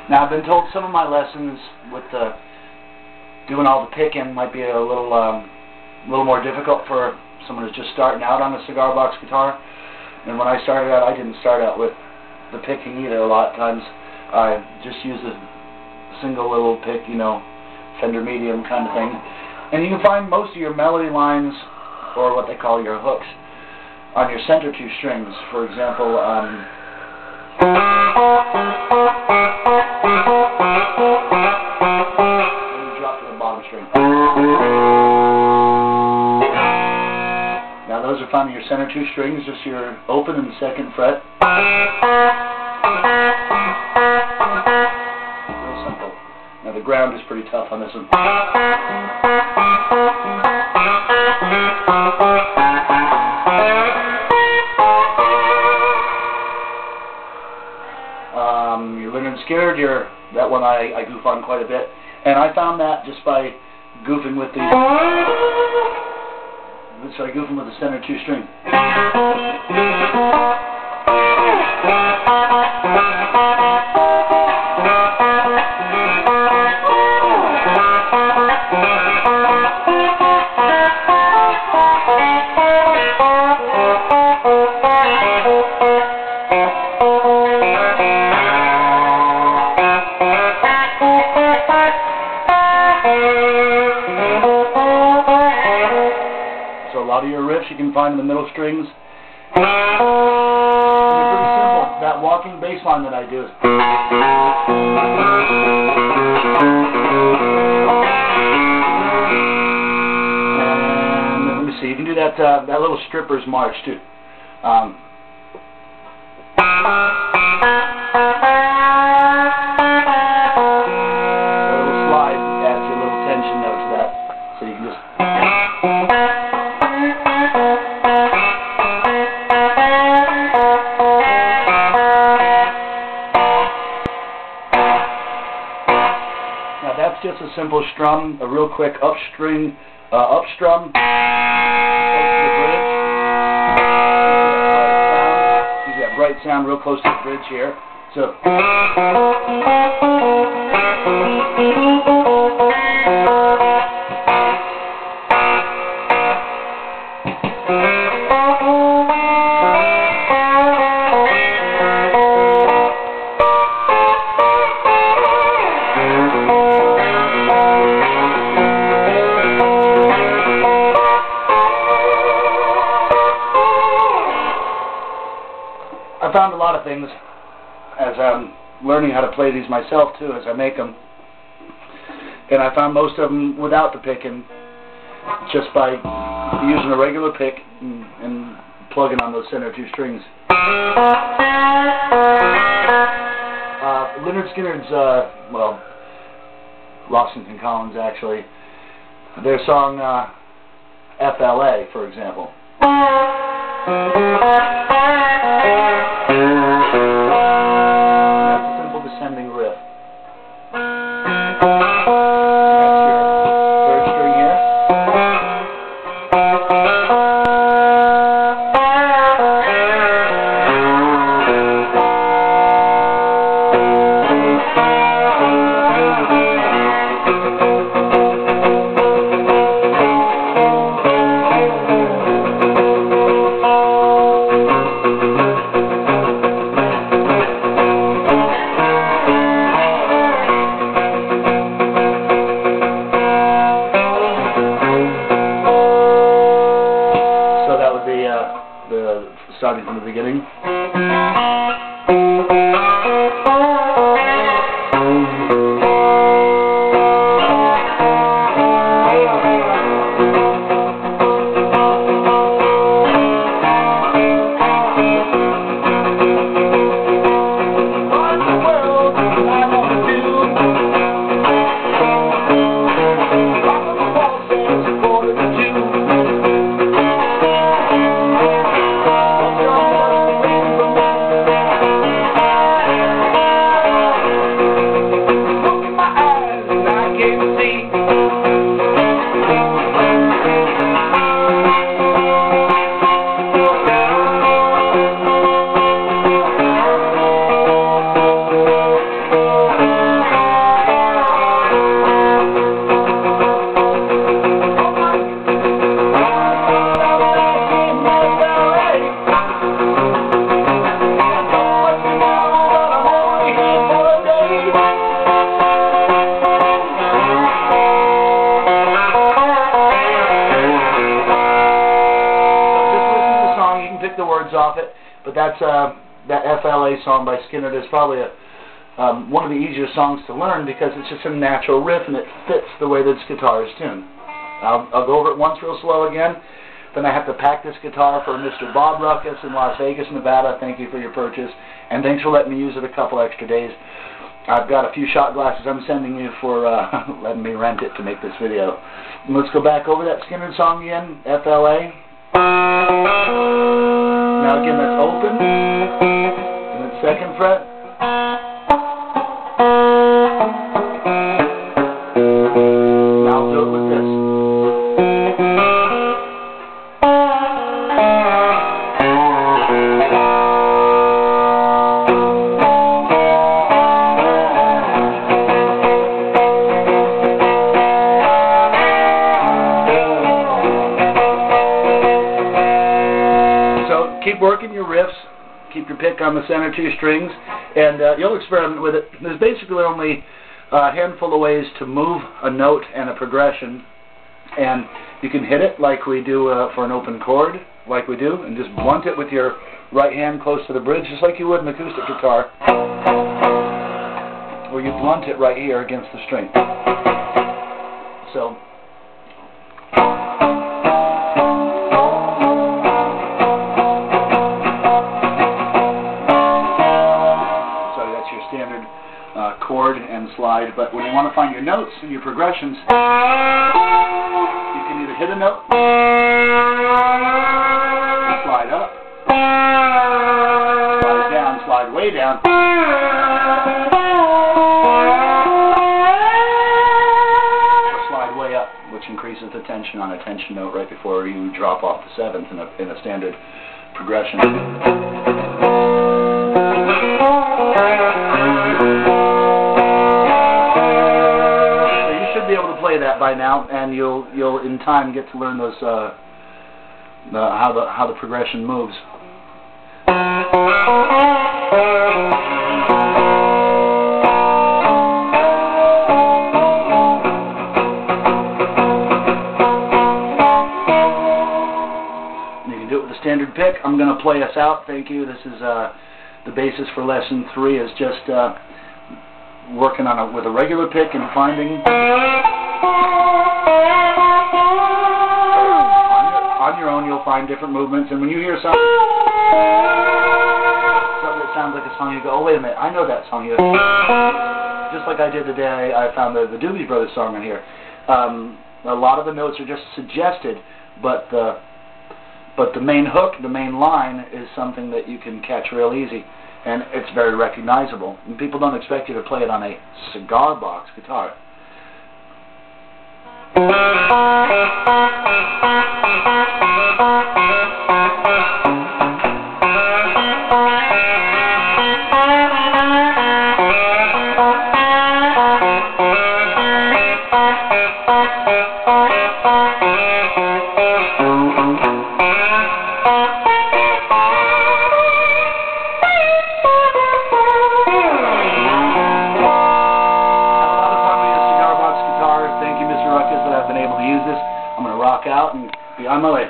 Now, I've been told some of my lessons with doing all the picking might be a little more difficult for someone who's just starting out on a cigar box guitar. And when I started out, I didn't start out with the picking either. A lot of times, I just use a single little pick, you know, Fender medium kind of thing. And you can find most of your melody lines, or what they call your hooks, on your center two strings. For example, and you drop to the bottom string. Now those are found in your center two strings, just your open and the second fret. Real simple. Now the ground is pretty tough on this one. Your Leonard Skinner, that one I goof on quite a bit, and I found that just by goofing with the center two string. So a lot of your riffs you can find in the middle strings. And they're pretty simple. That walking bass line that I do. And let me see, you can do that that little stripper's march too. Now that's just a simple strum, a real quick up strum, close to the bridge. Use that bright sound real close to the bridge here. So. I found a lot of things as I'm learning how to play these myself too, as I make them, and I found most of them without the picking, just by using a regular pick and plugging on those center two strings. Leonard Skinner's, well, Rossington Collins actually, their song FLA, for example. That's a simple descending riff. That's your third string here. chords off it, but that's that FLA song by Skinner is probably one of the easier songs to learn because it's just a natural riff and it fits the way this guitar is tuned. I'll go over it once real slow again. Then I have to pack this guitar for Mr. Bob Ruckus in Las Vegas, Nevada. Thank you for your purchase, and thanks for letting me use it a couple extra days. I've got a few shot glasses I'm sending you for letting me rent it to make this video. And let's go back over that Skinner song again, FLA. Now again, that's open, and then 2nd fret. Now I'll do it with this. Keep working your riffs, keep your pick on the center 2 strings, and you'll experiment with it. There's basically only a handful of ways to move a note and a progression, and you can hit it like we do for an open chord, like we do, and just blunt it with your right hand close to the bridge, just like you would an acoustic guitar, or you blunt it right here against the string. So standard chord and slide, but when you want to find your notes and your progressions, you can either hit a note, slide up, slide down, slide way down, or slide way up, which increases the tension on a tension note right before you drop off the 7th in a standard progression. Be able to play that by now, and you'll in time get to learn those how the progression moves. You can do it with a standard pick. I'm going to play us out. Thank you. This is the basis for lesson 3 is just working on it with a regular pick and finding on your own you'll find different movements, and when you hear something that sounds like a song, you go, oh wait a minute, I know that song. Just like I did today, I found the Doobie Brothers song in here. A lot of the notes are just suggested, but the main hook, the main line is something that you can catch real easy. And it's very recognizable. And people don't expect you to play it on a cigar box guitar. That I've been able to use this. I'm going to rock out and be on my way.